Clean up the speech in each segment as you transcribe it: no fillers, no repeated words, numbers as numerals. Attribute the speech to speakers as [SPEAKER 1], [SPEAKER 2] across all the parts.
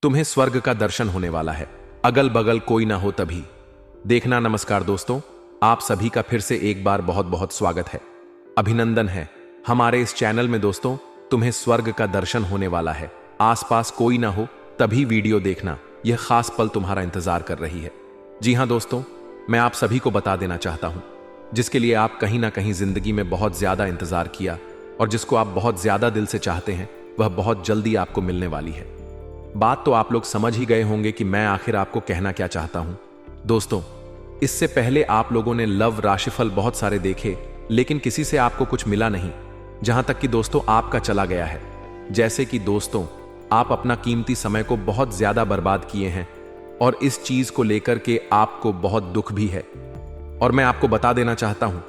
[SPEAKER 1] तुम्हें स्वर्ग का दर्शन होने वाला है, अगल बगल कोई ना हो तभी देखना। नमस्कार दोस्तों, आप सभी का फिर से एक बार बहुत बहुत स्वागत है, अभिनंदन है हमारे इस चैनल में। दोस्तों, तुम्हें स्वर्ग का दर्शन होने वाला है, आसपास कोई ना हो तभी वीडियो देखना, यह खास पल तुम्हारा इंतजार कर रही है। जी हां दोस्तों, मैं आप सभी को बता देना चाहता हूं, जिसके लिए आप कहीं ना कहीं जिंदगी में बहुत ज्यादा इंतजार किया और जिसको आप बहुत ज्यादा दिल से चाहते हैं, वह बहुत जल्दी आपको मिलने वाली है। बात तो आप लोग समझ ही गए होंगे कि मैं आखिर आपको कहना क्या चाहता हूं। दोस्तों, इससे पहले आप लोगों ने लव राशिफल बहुत सारे देखे, लेकिन किसी से आपको कुछ मिला नहीं, जहां तक कि दोस्तों आपका चला गया है। जैसे कि दोस्तों, आप अपना कीमती समय को बहुत ज्यादा बर्बाद किए हैं और इस चीज को लेकर के आपको बहुत दुख भी है। और मैं आपको बता देना चाहता हूं,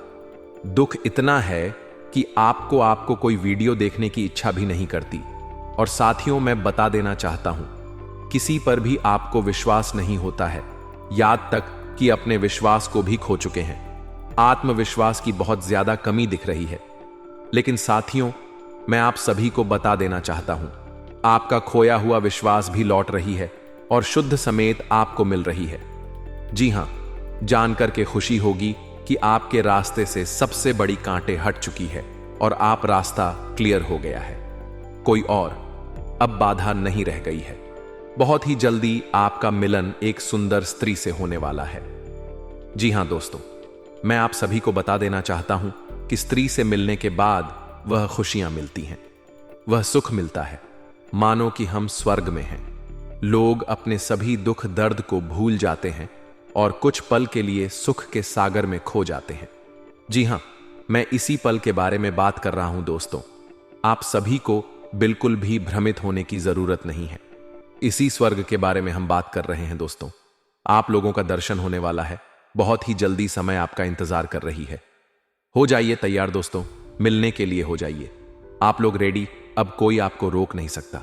[SPEAKER 1] दुख इतना है कि आपको कोई वीडियो देखने की इच्छा भी नहीं करती। और साथियों, मैं बता देना चाहता हूं, किसी पर भी आपको विश्वास नहीं होता है, याद तक कि अपने विश्वास को भी खो चुके हैं। आत्मविश्वास की बहुत ज्यादा कमी दिख रही है। लेकिन साथियों, मैं आप सभी को बता देना चाहता हूं, आपका खोया हुआ विश्वास भी लौट रही है और शुद्ध समेत आपको मिल रही है। जी हां, जानकर के खुशी होगी कि आपके रास्ते से सबसे बड़ी कांटे हट चुकी है और आप रास्ता क्लियर हो गया है। कोई और अब बाधा नहीं रह गई है। बहुत ही जल्दी आपका मिलन एक सुंदर स्त्री से होने वाला है। जी हां दोस्तों, मैं आप सभी को बता देना चाहता हूं कि स्त्री से मिलने के बाद वह खुशियां मिलती हैं, वह सुख मिलता है, मानो कि हम स्वर्ग में हैं। लोग अपने सभी दुख दर्द को भूल जाते हैं और कुछ पल के लिए सुख के सागर में खो जाते हैं। जी हां, मैं इसी पल के बारे में बात कर रहा हूं। दोस्तों, आप सभी को बिल्कुल भी भ्रमित होने की जरूरत नहीं है। इसी स्वर्ग के बारे में हम बात कर रहे हैं। दोस्तों, आप लोगों का दर्शन होने वाला है, बहुत ही जल्दी समय आपका इंतजार कर रही है। हो जाइए तैयार दोस्तों, मिलने के लिए हो जाइए। आप लोग रेडी, अब कोई आपको रोक नहीं सकता।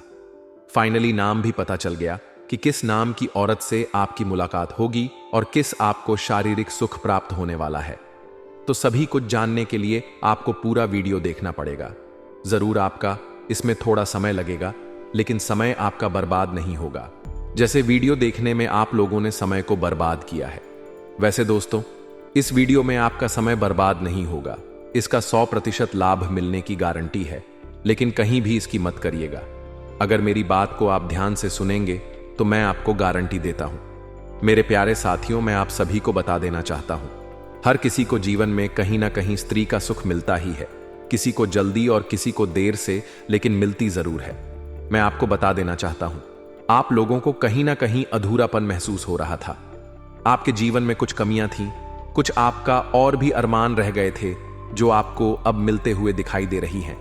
[SPEAKER 1] फाइनली नाम भी पता चल गया कि किस नाम की औरत से आपकी मुलाकात होगी और किस आपको शारीरिक सुख प्राप्त होने वाला है। तो सभी कुछ जानने के लिए आपको पूरा वीडियो देखना पड़ेगा। जरूर आपका इसमें थोड़ा समय लगेगा, लेकिन समय आपका बर्बाद नहीं होगा, जैसे वीडियो देखने में आप लोगों ने समय को बर्बाद किया है। वैसे दोस्तों, इस वीडियो में आपका समय बर्बाद नहीं होगा, इसका 100% लाभ मिलने की गारंटी है, लेकिन कहीं भी इसकी मत करिएगा। अगर मेरी बात को आप ध्यान से सुनेंगे तो मैं आपको गारंटी देता हूं। मेरे प्यारे साथियों, मैं आप सभी को बता देना चाहता हूं, हर किसी को जीवन में कहीं ना कहीं स्त्री का सुख मिलता ही है, किसी को जल्दी और किसी को देर से, लेकिन मिलती जरूर है। मैं आपको बता देना चाहता हूं, आप लोगों को कहीं ना कहीं अधूरापन महसूस हो रहा था, आपके जीवन में कुछ कमियां थीं, कुछ आपका और भी अरमान रह गए थे जो आपको अब मिलते हुए दिखाई दे रही हैं।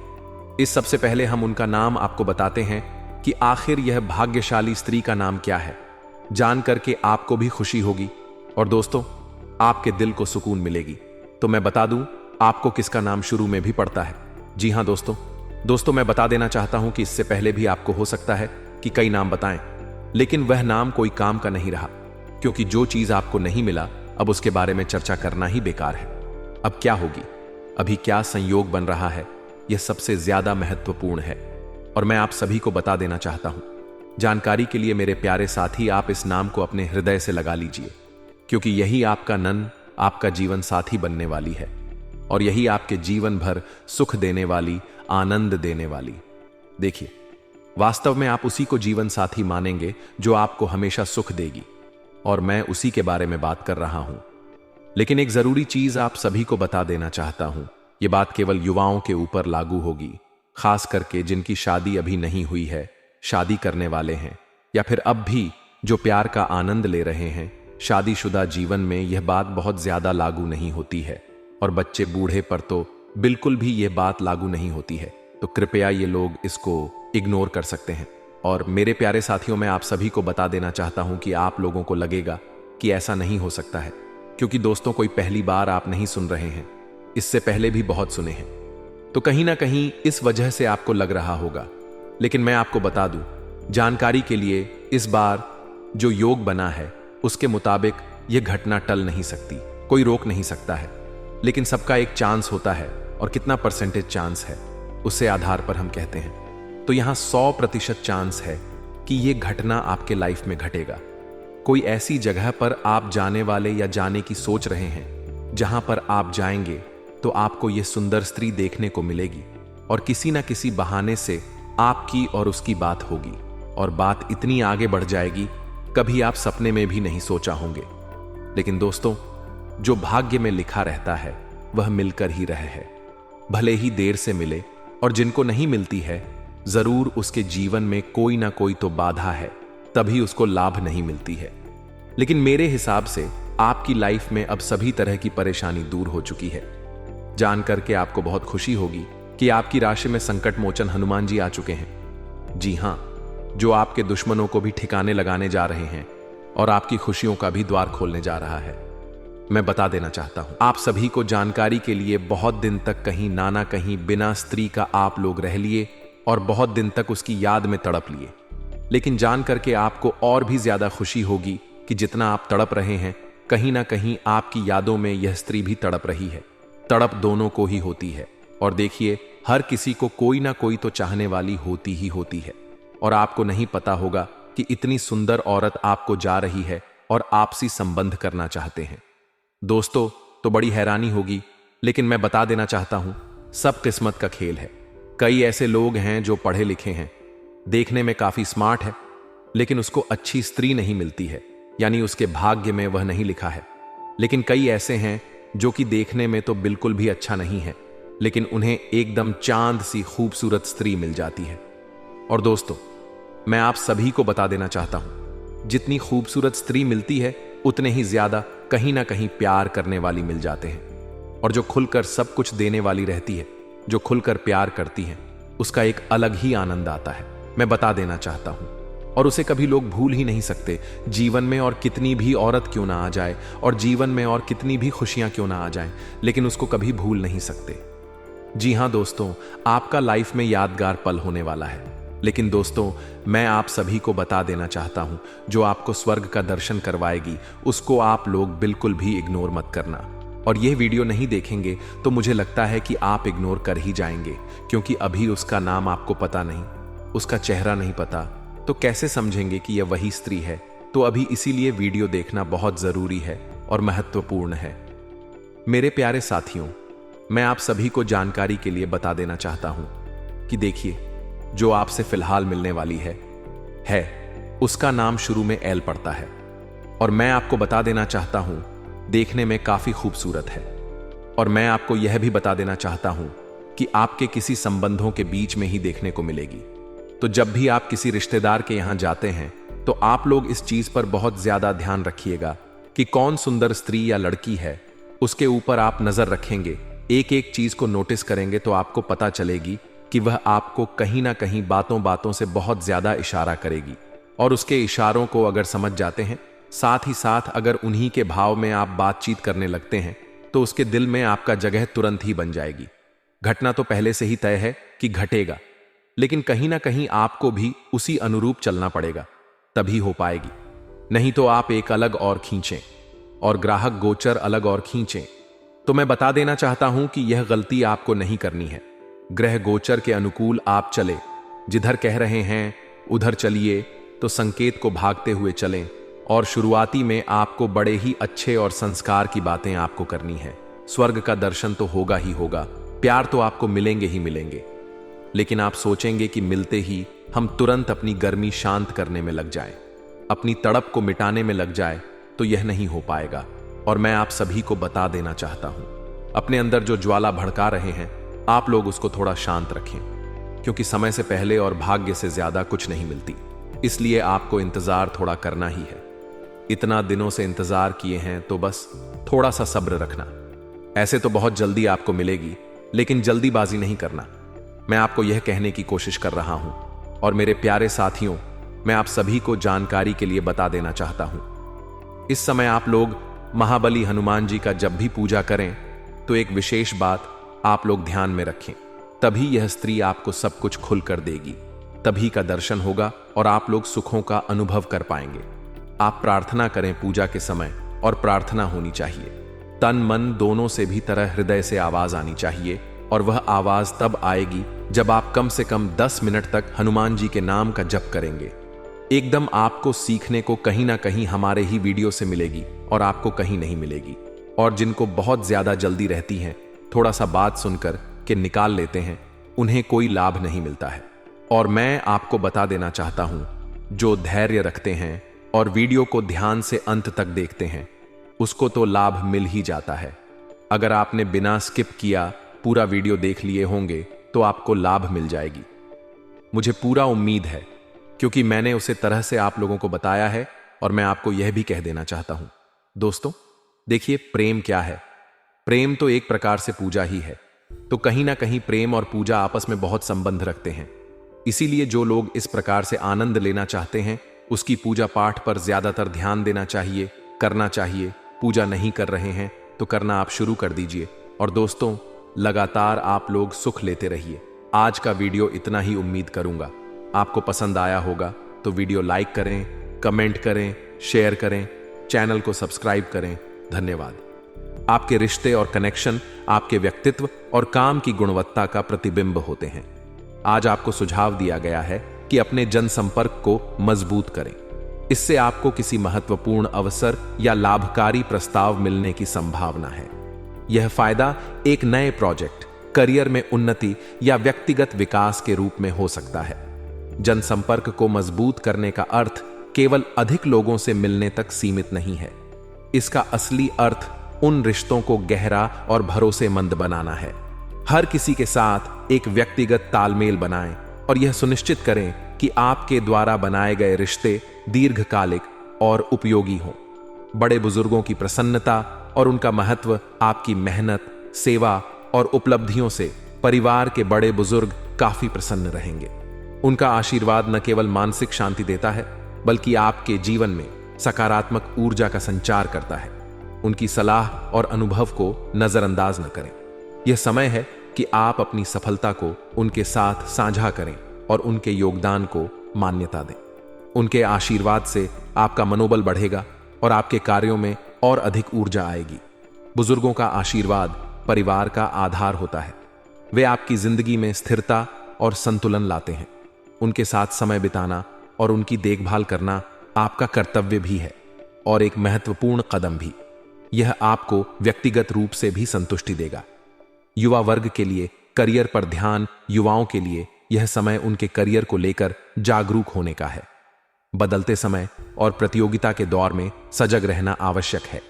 [SPEAKER 1] इस सबसे पहले हम उनका नाम आपको बताते हैं कि आखिर यह भाग्यशाली स्त्री का नाम क्या है। जान करके आपको भी खुशी होगी और दोस्तों, आपके दिल को सुकून मिलेगी। तो मैं बता दूं आपको किसका नाम शुरू में भी पड़ता है। जी हां दोस्तों, मैं बता देना चाहता हूं कि इससे पहले भी आपको हो सकता है कि कई नाम बताएं, लेकिन वह नाम कोई काम का नहीं रहा, क्योंकि जो चीज आपको नहीं मिला, अब उसके बारे में चर्चा करना ही बेकार है। अब क्या होगी, अभी क्या संयोग बन रहा है, यह सबसे ज्यादा महत्वपूर्ण है और मैं आप सभी को बता देना चाहता हूं। जानकारी के लिए मेरे प्यारे साथी, आप इस नाम को अपने हृदय से लगा लीजिए, क्योंकि यही आपका नन, आपका जीवन साथी बनने वाली है और यही आपके जीवन भर सुख देने वाली, आनंद देने वाली। देखिए, वास्तव में आप उसी को जीवन साथी मानेंगे जो आपको हमेशा सुख देगी, और मैं उसी के बारे में बात कर रहा हूं। लेकिन एक जरूरी चीज आप सभी को बता देना चाहता हूं, यह बात केवल युवाओं के ऊपर लागू होगी, खास करके जिनकी शादी अभी नहीं हुई है, शादी करने वाले हैं, या फिर अब भी जो प्यार का आनंद ले रहे हैं। शादीशुदा जीवन में यह बात बहुत ज्यादा लागू नहीं होती है और बच्चे बूढ़े पर तो बिल्कुल भी यह बात लागू नहीं होती है। तो कृपया ये लोग इसको इग्नोर कर सकते हैं। और मेरे प्यारे साथियों, मैं आप सभी को बता देना चाहता हूं कि आप लोगों को लगेगा कि ऐसा नहीं हो सकता है, क्योंकि दोस्तों, कोई पहली बार आप नहीं सुन रहे हैं, इससे पहले भी बहुत सुने हैं, तो कहीं ना कहीं इस वजह से आपको लग रहा होगा। लेकिन मैं आपको बता दूं, जानकारी के लिए, इस बार जो योग बना है उसके मुताबिक यह घटना टल नहीं सकती, कोई रोक नहीं सकता है, लेकिन सबका एक चांस होता है और कितना परसेंटेज चांस है, उससे आधार पर हम कहते हैं। तो यहां 100% चांस है कि ये घटना आपके लाइफ में घटेगा। कोई ऐसी जगह पर आप जाने वाले या जाने की सोच रहे हैं, जहां पर आप जाएंगे तो आपको ये सुंदर स्त्री देखने को मिलेगी और किसी ना किसी बहाने से आपकी और उसकी बात होगी और बात इतनी आगे बढ़ जाएगी, कभी आप सपने में भी नहीं सोचा होंगे। लेकिन दोस्तों, जो भाग्य में लिखा रहता है वह मिलकर ही रहे है। भले ही देर से मिले, और जिनको नहीं मिलती है जरूर उसके जीवन में कोई ना कोई तो बाधा है, तभी उसको लाभ नहीं मिलती है। लेकिन मेरे हिसाब से आपकी लाइफ में अब सभी तरह की परेशानी दूर हो चुकी है। जान करके आपको बहुत खुशी होगी कि आपकी राशि में संकट मोचन हनुमान जी आ चुके हैं। जी हां, जो आपके दुश्मनों को भी ठिकाने लगाने जा रहे हैं और आपकी खुशियों का भी द्वार खोलने जा रहा है। मैं बता देना चाहता हूं आप सभी को जानकारी के लिए, बहुत दिन तक कहीं ना कहीं बिना स्त्री का आप लोग रह लिए और बहुत दिन तक उसकी याद में तड़प लिए। लेकिन जान करके आपको और भी ज्यादा खुशी होगी कि जितना आप तड़प रहे हैं, कहीं ना कहीं आपकी यादों में यह स्त्री भी तड़प रही है। तड़प दोनों को ही होती है, और देखिए, हर किसी को कोई ना कोई तो चाहने वाली होती ही होती है। और आपको नहीं पता होगा कि इतनी सुंदर औरत आपको जा रही है और आपसी संबंध करना चाहते हैं। दोस्तों, तो बड़ी हैरानी होगी, लेकिन मैं बता देना चाहता हूं, सब किस्मत का खेल है। कई ऐसे लोग हैं जो पढ़े लिखे हैं, देखने में काफी स्मार्ट है, लेकिन उसको अच्छी स्त्री नहीं मिलती है, यानी उसके भाग्य में वह नहीं लिखा है। लेकिन कई ऐसे हैं जो कि देखने में तो बिल्कुल भी अच्छा नहीं है, लेकिन उन्हें एकदम चांद सी खूबसूरत स्त्री मिल जाती है। और दोस्तों, मैं आप सभी को बता देना चाहता हूं, जितनी खूबसूरत स्त्री मिलती है उतने ही ज्यादा कहीं ना कहीं प्यार करने वाली मिल जाते हैं। और जो खुलकर सब कुछ देने वाली रहती है, जो खुलकर प्यार करती है, उसका एक अलग ही आनंद आता है। मैं बता देना चाहता हूं, और उसे कभी लोग भूल ही नहीं सकते। जीवन में और कितनी भी औरत क्यों ना आ जाए, और जीवन में और कितनी भी खुशियां क्यों ना आ जाएं, लेकिन उसको कभी भूल नहीं सकते। जी हां दोस्तों, आपका लाइफ में यादगार पल होने वाला है। लेकिन दोस्तों, मैं आप सभी को बता देना चाहता हूं, जो आपको स्वर्ग का दर्शन करवाएगी, उसको आप लोग बिल्कुल भी इग्नोर मत करना। और यह वीडियो नहीं देखेंगे तो मुझे लगता है कि आप इग्नोर कर ही जाएंगे, क्योंकि अभी उसका नाम आपको पता नहीं, उसका चेहरा नहीं पता, तो कैसे समझेंगे कि यह वही स्त्री है। तो अभी इसीलिए वीडियो देखना बहुत जरूरी है और महत्वपूर्ण है। मेरे प्यारे साथियों, मैं आप सभी को जानकारी के लिए बता देना चाहता हूं कि देखिए, जो आपसे फिलहाल मिलने वाली है उसका नाम शुरू में एल पड़ता है, और मैं आपको बता देना चाहता हूं, देखने में काफी खूबसूरत है। और मैं आपको यह भी बता देना चाहता हूं कि आपके किसी संबंधों के बीच में ही देखने को मिलेगी। तो जब भी आप किसी रिश्तेदार के यहां जाते हैं, तो आप लोग इस चीज पर बहुत ज्यादा ध्यान रखिएगा कि कौन सुंदर स्त्री या लड़की है, उसके ऊपर आप नजर रखेंगे, एक एक चीज को नोटिस करेंगे, तो आपको पता चलेगी कि वह आपको कहीं ना कहीं बातों बातों से बहुत ज्यादा इशारा करेगी। और उसके इशारों को अगर समझ जाते हैं, साथ ही साथ अगर उन्हीं के भाव में आप बातचीत करने लगते हैं, तो उसके दिल में आपका जगह तुरंत ही बन जाएगी। घटना तो पहले से ही तय है कि घटेगा, लेकिन कहीं ना कहीं आपको भी उसी अनुरूप चलना पड़ेगा, तभी हो पाएगी। नहीं तो आप एक अलग और खींचें और ग्राहक गोचर अलग और खींचें। तो मैं बता देना चाहता हूं कि यह गलती आपको नहीं करनी है। ग्रह गोचर के अनुकूल आप चले, जिधर कह रहे हैं उधर चलिए, तो संकेत को भागते हुए चलें। और शुरुआती में आपको बड़े ही अच्छे और संस्कार की बातें आपको करनी है। स्वर्ग का दर्शन तो होगा ही होगा, प्यार तो आपको मिलेंगे ही मिलेंगे, लेकिन आप सोचेंगे कि मिलते ही हम तुरंत अपनी गर्मी शांत करने में लग जाएं, अपनी तड़प को मिटाने में लग जाए, तो यह नहीं हो पाएगा। और मैं आप सभी को बता देना चाहता हूं, अपने अंदर जो ज्वाला भड़का रहे हैं, आप लोग उसको थोड़ा शांत रखें, क्योंकि समय से पहले और भाग्य से ज्यादा कुछ नहीं मिलती। इसलिए आपको इंतजार थोड़ा करना ही है। इतना दिनों से इंतजार किए हैं, तो बस थोड़ा सा सब्र रखना। ऐसे तो बहुत जल्दी आपको मिलेगी, लेकिन जल्दीबाजी नहीं करना। मैं आपको यह कहने की कोशिश कर रहा हूं। और मेरे प्यारे साथियों, मैं आप सभी को जानकारी के लिए बता देना चाहता हूं, इस समय आप लोग महाबली हनुमान जी का जब भी पूजा करें, तो एक विशेष बात आप लोग ध्यान में रखें। तभी यह स्त्री आपको सब कुछ खुल कर देगी, तभी का दर्शन होगा और आप लोग सुखों का अनुभव कर पाएंगे। आप प्रार्थना करें पूजा के समय, और प्रार्थना होनी चाहिए तन मन दोनों से भी तरह हृदय से आवाज आनी चाहिए। और वह आवाज तब आएगी जब आप कम से कम 10 मिनट तक हनुमान जी के नाम का जप करेंगे। एकदम आपको सीखने को कहीं ना कहीं हमारे ही वीडियो से मिलेगी और आपको कहीं नहीं मिलेगी। और जिनको बहुत ज्यादा जल्दी रहती है, थोड़ा सा बात सुनकर के निकाल लेते हैं, उन्हें कोई लाभ नहीं मिलता है। और मैं आपको बता देना चाहता हूं, जो धैर्य रखते हैं और वीडियो को ध्यान से अंत तक देखते हैं, उसको तो लाभ मिल ही जाता है। अगर आपने बिना स्किप किया पूरा वीडियो देख लिए होंगे तो आपको लाभ मिल जाएगी। मुझे पूरा उम्मीद है, क्योंकि मैंने उसे तरह से आप लोगों को बताया है। और मैं आपको यह भी कह देना चाहता हूं दोस्तों, देखिए प्रेम क्या है। प्रेम तो एक प्रकार से पूजा ही है। तो कहीं ना कहीं प्रेम और पूजा आपस में बहुत संबंध रखते हैं। इसीलिए जो लोग इस प्रकार से आनंद लेना चाहते हैं, उसकी पूजा पाठ पर ज्यादातर ध्यान देना चाहिए, करना चाहिए। पूजा नहीं कर रहे हैं तो करना आप शुरू कर दीजिए। और दोस्तों, लगातार आप लोग सुख लेते रहिए। आज का वीडियो इतना ही उम्मीद करूंगा। आपको पसंद आया होगा तो वीडियो लाइक करें, कमेंट करें, शेयर करें, चैनल को सब्सक्राइब करें। धन्यवाद। आपके रिश्ते और कनेक्शन आपके व्यक्तित्व और काम की गुणवत्ता का प्रतिबिंब होते हैं। आज आपको सुझाव दिया गया है कि अपने जनसंपर्क को मजबूत करें। इससे आपको किसी महत्वपूर्ण अवसर या लाभकारी प्रस्ताव मिलने की संभावना है। यह फायदा एक नए प्रोजेक्ट, करियर में उन्नति या व्यक्तिगत विकास के रूप में हो सकता है। जनसंपर्क को मजबूत करने का अर्थ केवल अधिक लोगों से मिलने तक सीमित नहीं है। इसका असली अर्थ उन रिश्तों को गहरा और भरोसेमंद बनाना है। हर किसी के साथ एक व्यक्तिगत तालमेल बनाएं और यह सुनिश्चित करें कि आपके द्वारा बनाए गए रिश्ते दीर्घकालिक और उपयोगी हों। बड़े बुजुर्गों की प्रसन्नता और उनका महत्व आपकी मेहनत, सेवा और उपलब्धियों से परिवार के बड़े बुजुर्ग काफी प्रसन्न रहेंगे। उनका आशीर्वाद न केवल मानसिक शांति देता है, बल्कि आपके जीवन में सकारात्मक ऊर्जा का संचार करता है। उनकी सलाह और अनुभव को नजरअंदाज न करें। यह समय है कि आप अपनी सफलता को उनके साथ साझा करें और उनके योगदान को मान्यता दें। उनके आशीर्वाद से आपका मनोबल बढ़ेगा और आपके कार्यों में और अधिक ऊर्जा आएगी। बुजुर्गों का आशीर्वाद परिवार का आधार होता है। वे आपकी जिंदगी में स्थिरता और संतुलन लाते हैं। उनके साथ समय बिताना और उनकी देखभाल करना आपका कर्तव्य भी है और एक महत्वपूर्ण कदम भी। यह आपको व्यक्तिगत रूप से भी संतुष्टि देगा। युवा वर्ग के लिए करियर पर ध्यान, युवाओं के लिए यह समय उनके करियर को लेकर जागरूक होने का है। बदलते समय और प्रतियोगिता के दौर में सजग रहना आवश्यक है।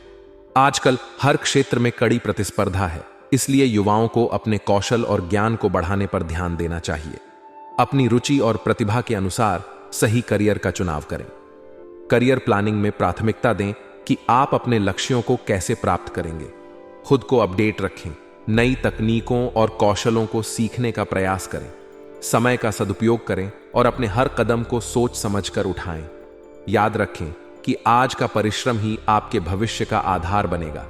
[SPEAKER 1] आजकल हर क्षेत्र में कड़ी प्रतिस्पर्धा है, इसलिए युवाओं को अपने कौशल और ज्ञान को बढ़ाने पर ध्यान देना चाहिए। अपनी रुचि और प्रतिभा के अनुसार सही करियर का चुनाव करें। करियर प्लानिंग में प्राथमिकता दें कि आप अपने लक्ष्यों को कैसे प्राप्त करेंगे। खुद को अपडेट रखें, नई तकनीकों और कौशलों को सीखने का प्रयास करें। समय का सदुपयोग करें और अपने हर कदम को सोच समझकर उठाएं। याद रखें कि आज का परिश्रम ही आपके भविष्य का आधार बनेगा।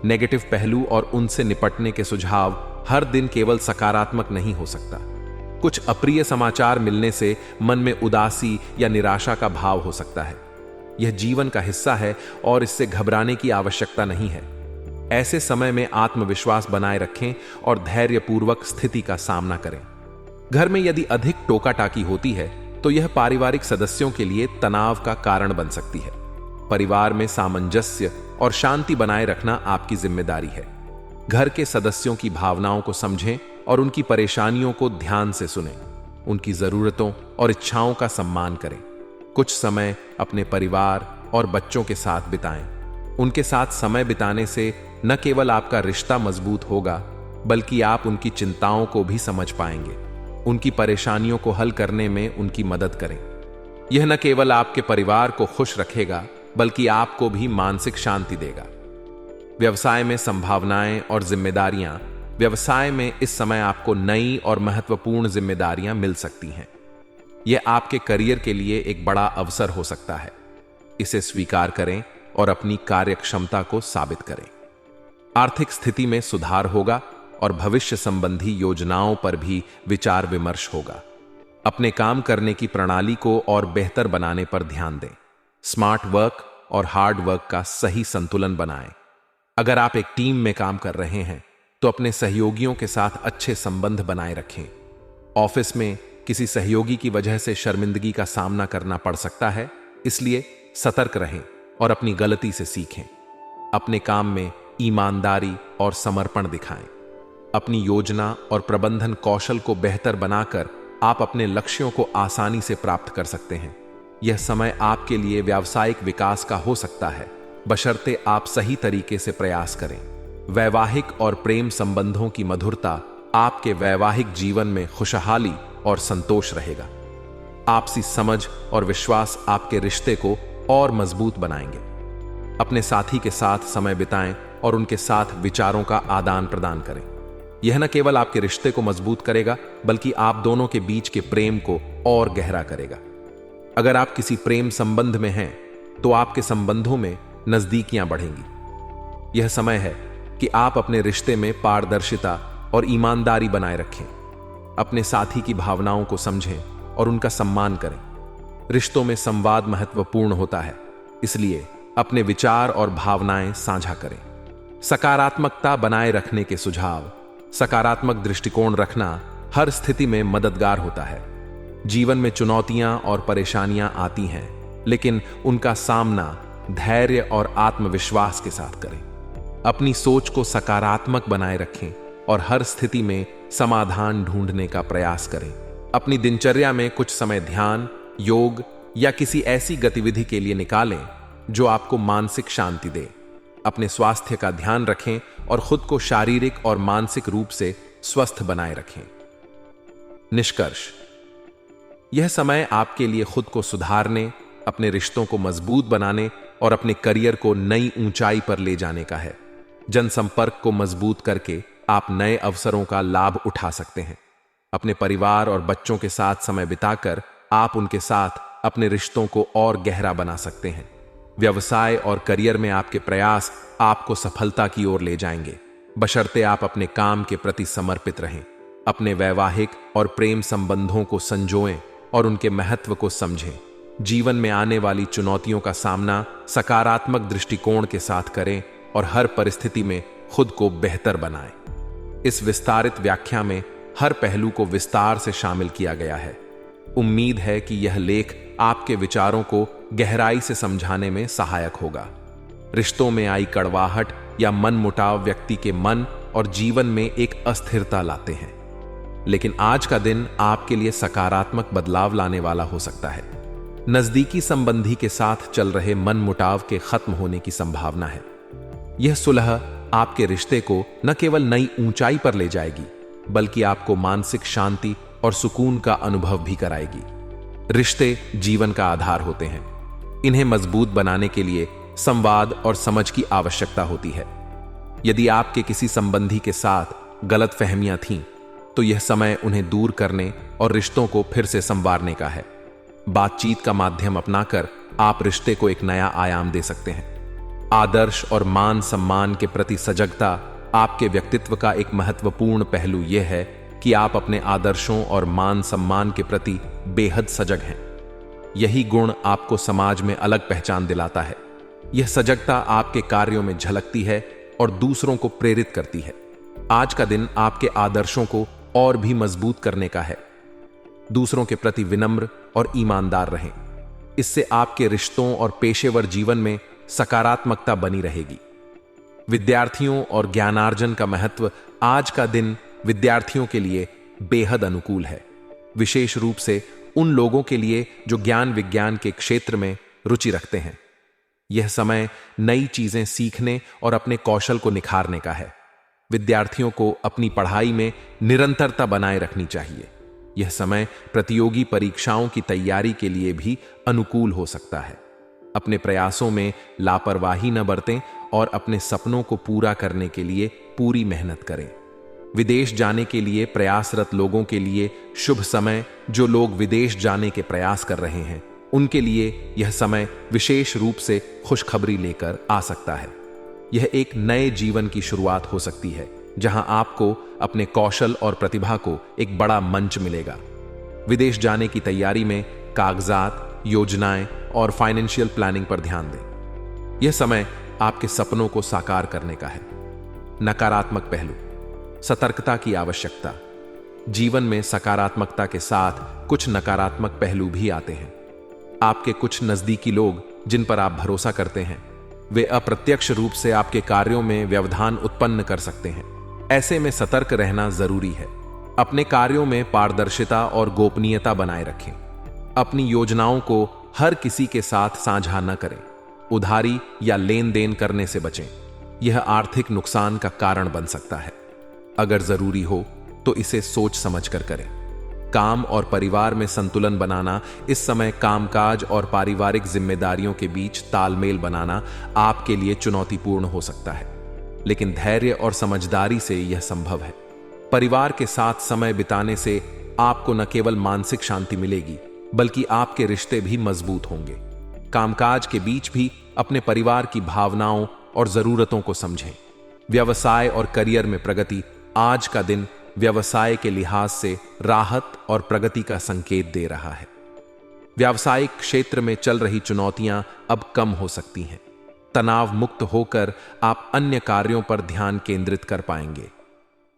[SPEAKER 1] नेगेटिव पहलू और उनसे निपटने के सुझाव हर दिन केवल सकारात्मक नहीं हो सकता। कुछ अप्रिय समाचार मिलने से मन में उदासी या निराशा का भाव हो सकता है। यह जीवन का हिस्सा है और इससे घबराने की आवश्यकता नहीं है। ऐसे समय में आत्मविश्वास बनाए रखें और धैर्यपूर्वक स्थिति का सामना करें। घर में यदि अधिक टोका टाकी होती है तो यह पारिवारिक सदस्यों के लिए तनाव का कारण बन सकती है। परिवार में सामंजस्य और शांति बनाए रखना आपकी जिम्मेदारी है। घर के सदस्यों की भावनाओं को समझें और उनकी परेशानियों को ध्यान से सुनें। उनकी जरूरतों और इच्छाओं का सम्मान करें। कुछ समय अपने परिवार और बच्चों के साथ बिताएं। उनके साथ समय बिताने से न केवल आपका रिश्ता मजबूत होगा, बल्कि आप उनकी चिंताओं को भी समझ पाएंगे। उनकी परेशानियों को हल करने में उनकी मदद करें। यह न केवल आपके परिवार को खुश रखेगा, बल्कि आपको भी मानसिक शांति देगा। व्यवसाय में संभावनाएं और जिम्मेदारियां। व्यवसाय में इस समय आपको नई और महत्वपूर्ण जिम्मेदारियां मिल सकती हैं। यह आपके करियर के लिए एक बड़ा अवसर हो सकता है। इसे स्वीकार करें और अपनी कार्यक्षमता को साबित करें। आर्थिक स्थिति में सुधार होगा और भविष्य संबंधी योजनाओं पर भी विचार विमर्श होगा। अपने काम करने की प्रणाली को और बेहतर बनाने पर ध्यान दें। स्मार्ट वर्क और हार्ड वर्क का सही संतुलन बनाएं। अगर आप एक टीम में काम कर रहे हैं तो अपने सहयोगियों के साथ अच्छे संबंध बनाए रखें। ऑफिस में किसी सहयोगी की वजह से शर्मिंदगी का सामना करना पड़ सकता है, इसलिए सतर्क रहें और अपनी गलती से सीखें। अपने काम में ईमानदारी और समर्पण दिखाएं। अपनी योजना और प्रबंधन कौशल को बेहतर बनाकर आप अपने लक्ष्यों को आसानी से प्राप्त कर सकते हैं। यह समय आपके लिए व्यावसायिक विकास का हो सकता है, बशर्ते आप सही तरीके से प्रयास करें। वैवाहिक और प्रेम संबंधों की मधुरता आपके वैवाहिक जीवन में खुशहाली और संतोष रहेगा। आपसी समझ और विश्वास आपके रिश्ते को और मजबूत बनाएंगे। अपने साथी के साथ समय बिताएं और उनके साथ विचारों का आदान प्रदान करें। यह न केवल आपके रिश्ते को मजबूत करेगा, बल्कि आप दोनों के बीच के प्रेम को और गहरा करेगा। अगर आप किसी प्रेम संबंध में हैं, तो आपके संबंधों में नजदीकियां बढ़ेंगी। यह समय है कि आप अपने रिश्ते में पारदर्शिता और ईमानदारी बनाए रखें। अपने साथी की भावनाओं को समझें और उनका सम्मान करें। रिश्तों में संवाद महत्वपूर्ण होता है, इसलिए अपने विचार और भावनाएं साझा करें। सकारात्मकता बनाए रखने के सुझाव। सकारात्मक दृष्टिकोण रखना हर स्थिति में मददगार होता है। जीवन में चुनौतियां और परेशानियां आती हैं, लेकिन उनका सामना धैर्य और आत्मविश्वास के साथ करें। अपनी सोच को सकारात्मक बनाए रखें और हर स्थिति में समाधान ढूंढने का प्रयास करें। अपनी दिनचर्या में कुछ समय ध्यान, योग या किसी ऐसी गतिविधि के लिए निकालें जो आपको मानसिक शांति दे। अपने स्वास्थ्य का ध्यान रखें और खुद को शारीरिक और मानसिक रूप से स्वस्थ बनाए रखें। निष्कर्ष: यह समय आपके लिए खुद को सुधारने, अपने रिश्तों को मजबूत बनाने और अपने करियर को नई ऊंचाई पर ले जाने का है। जनसंपर्क को मजबूत करके आप नए अवसरों का लाभ उठा सकते हैं। अपने परिवार और बच्चों के साथ समय बिताकर आप उनके साथ अपने रिश्तों को और गहरा बना सकते हैं। व्यवसाय और करियर में आपके प्रयास आपको सफलता की ओर ले जाएंगे, बशर्ते आप अपने काम के प्रति समर्पित रहें। अपने वैवाहिक और प्रेम संबंधों को संजोएं और उनके महत्व को समझें। जीवन में आने वाली चुनौतियों का सामना सकारात्मक दृष्टिकोण के साथ करें और हर परिस्थिति में खुद को बेहतर बनाएं। इस विस्तारित व्याख्या में हर पहलू को विस्तार से शामिल किया गया है। उम्मीद है कि यह लेख आपके विचारों को गहराई से समझाने में सहायक होगा। रिश्तों में आई कड़वाहट या मनमुटाव व्यक्ति के मन और जीवन में एक अस्थिरता लाते हैं, लेकिन आज का दिन आपके लिए सकारात्मक बदलाव लाने वाला हो सकता है। नजदीकी संबंधी के साथ चल रहे मनमुटाव के खत्म होने की संभावना है। यह सुलह आपके रिश्ते को न केवल नई ऊंचाई पर ले जाएगी, बल्कि आपको मानसिक शांति और सुकून का अनुभव भी कराएगी। रिश्ते जीवन का आधार होते हैं। इन्हें मजबूत बनाने के लिए संवाद और समझ की आवश्यकता होती है। यदि आपके किसी संबंधी के साथ गलतफहमियां थीं, तो यह समय उन्हें दूर करने और रिश्तों को फिर से संवारने का है। बातचीत का माध्यम अपनाकर आप रिश्ते को एक नया आयाम दे सकते हैं। आदर्श और मान सम्मान के प्रति सजगता आपके व्यक्तित्व का एक महत्वपूर्ण पहलू यह है कि आप अपने आदर्शों और मान सम्मान के प्रति बेहद सजग हैं। यही गुण आपको समाज में अलग पहचान दिलाता है। यह सजगता आपके कार्यों में झलकती है और दूसरों को प्रेरित करती है। आज का दिन आपके आदर्शों को और भी मजबूत करने का है। दूसरों के प्रति विनम्र और ईमानदार रहें। इससे आपके रिश्तों और पेशेवर जीवन में सकारात्मकता बनी रहेगी। विद्यार्थियों और ज्ञानार्जन का महत्व। आज का दिन विद्यार्थियों के लिए बेहद अनुकूल है, विशेष रूप से उन लोगों के लिए जो ज्ञान विज्ञान के क्षेत्र में रुचि रखते हैं। यह समय नई चीजें सीखने और अपने कौशल को निखारने का है। विद्यार्थियों को अपनी पढ़ाई में निरंतरता बनाए रखनी चाहिए। यह समय प्रतियोगी परीक्षाओं की तैयारी के लिए भी अनुकूल हो सकता है। अपने प्रयासों में लापरवाही न बरतें और अपने सपनों को पूरा करने के लिए पूरी मेहनत करें। विदेश जाने के लिए प्रयासरत लोगों के लिए शुभ समय। जो लोग विदेश जाने के प्रयास कर रहे हैं, उनके लिए यह समय विशेष रूप से खुशखबरी लेकर आ सकता है। यह एक नए जीवन की शुरुआत हो सकती है, जहां आपको अपने कौशल और प्रतिभा को एक बड़ा मंच मिलेगा। विदेश जाने की तैयारी में कागजात, योजनाएं और फाइनेंशियल प्लानिंग पर ध्यान दें। यह समय आपके सपनों को साकार करने का है। नकारात्मक पहलू। सतर्कता की आवश्यकता। जीवन में सकारात्मकता के साथ कुछ नकारात्मक पहलू भी आते हैं। आपके कुछ नजदीकी लोग जिन पर आप भरोसा करते हैं, वे अप्रत्यक्ष रूप से आपके कार्यों में व्यवधान उत्पन्न कर सकते हैं। ऐसे में सतर्क रहना जरूरी है। अपने कार्यों में पारदर्शिता और गोपनीयता बनाए रखें। अपनी योजनाओं को हर किसी के साथ साझा न करें। उधारी या लेन देन करने से बचें। यह आर्थिक नुकसान का कारण बन सकता है। अगर जरूरी हो तो इसे सोच समझ कर करें। काम और परिवार में संतुलन बनाना, इस समय कामकाज और पारिवारिक जिम्मेदारियों के बीच तालमेल बनाना आपके लिए चुनौतीपूर्ण हो सकता है, लेकिन धैर्य और समझदारी से यह संभव है। परिवार के साथ समय बिताने से आपको न केवल मानसिक शांति मिलेगी, बल्कि आपके रिश्ते भी मजबूत होंगे। कामकाज के बीच भी अपने परिवार की भावनाओं और जरूरतों को समझें। व्यवसाय और करियर में प्रगति, आज का दिन व्यवसाय के लिहाज से राहत और प्रगति का संकेत दे रहा है। व्यावसायिक क्षेत्र में चल रही चुनौतियां अब कम हो सकती हैं। तनाव मुक्त होकर आप अन्य कार्यों पर ध्यान केंद्रित कर पाएंगे।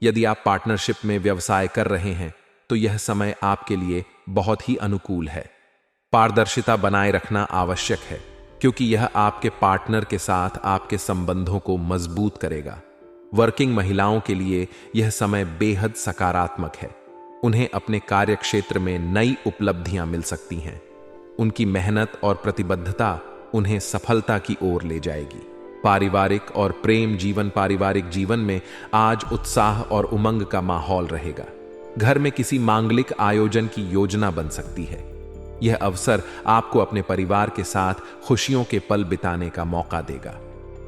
[SPEAKER 1] यदि आप पार्टनरशिप में व्यवसाय कर रहे हैं तो यह समय आपके लिए बहुत ही अनुकूल है। पारदर्शिता बनाए रखना आवश्यक है, क्योंकि यह आपके पार्टनर के साथ आपके संबंधों को मजबूत करेगा। वर्किंग महिलाओं के लिए यह समय बेहद सकारात्मक है। उन्हें अपने कार्य क्षेत्र में नई उपलब्धियां मिल सकती हैं। उनकी मेहनत और प्रतिबद्धता उन्हें सफलता की ओर ले जाएगी। पारिवारिक और प्रेम जीवन, पारिवारिक जीवन में आज उत्साह और उमंग का माहौल रहेगा। घर में किसी मांगलिक आयोजन की योजना बन सकती है। यह अवसर आपको अपने परिवार के साथ खुशियों के पल बिताने का मौका देगा।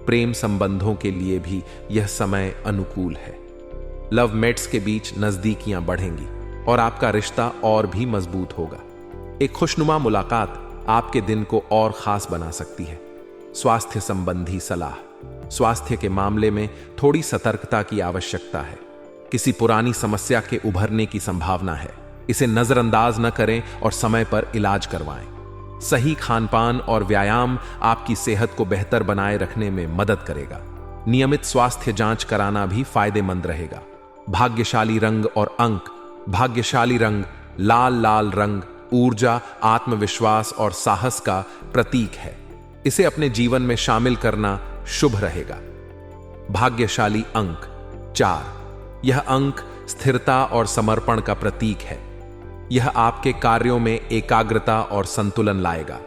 [SPEAKER 1] प्रेम संबंधों के लिए भी यह समय अनुकूल है। लव मेट्स के बीच नजदीकियां बढ़ेंगी और आपका रिश्ता और भी मजबूत होगा। एक खुशनुमा मुलाकात आपके दिन को और खास बना सकती है। स्वास्थ्य संबंधी सलाह, स्वास्थ्य के मामले में थोड़ी सतर्कता की आवश्यकता है। किसी पुरानी समस्या के उभरने की संभावना है। इसे नजरअंदाज न करें और समय पर इलाज करवाएं। सही खानपान और व्यायाम आपकी सेहत को बेहतर बनाए रखने में मदद करेगा। नियमित स्वास्थ्य जांच कराना भी फायदेमंद रहेगा। भाग्यशाली रंग और अंक, भाग्यशाली रंग लाल रंग ऊर्जा, आत्मविश्वास और साहस का प्रतीक है। इसे अपने जीवन में शामिल करना शुभ रहेगा। भाग्यशाली अंक 4, यह अंक स्थिरता और समर्पण का प्रतीक है। यह आपके कार्यों में एकाग्रता और संतुलन लाएगा।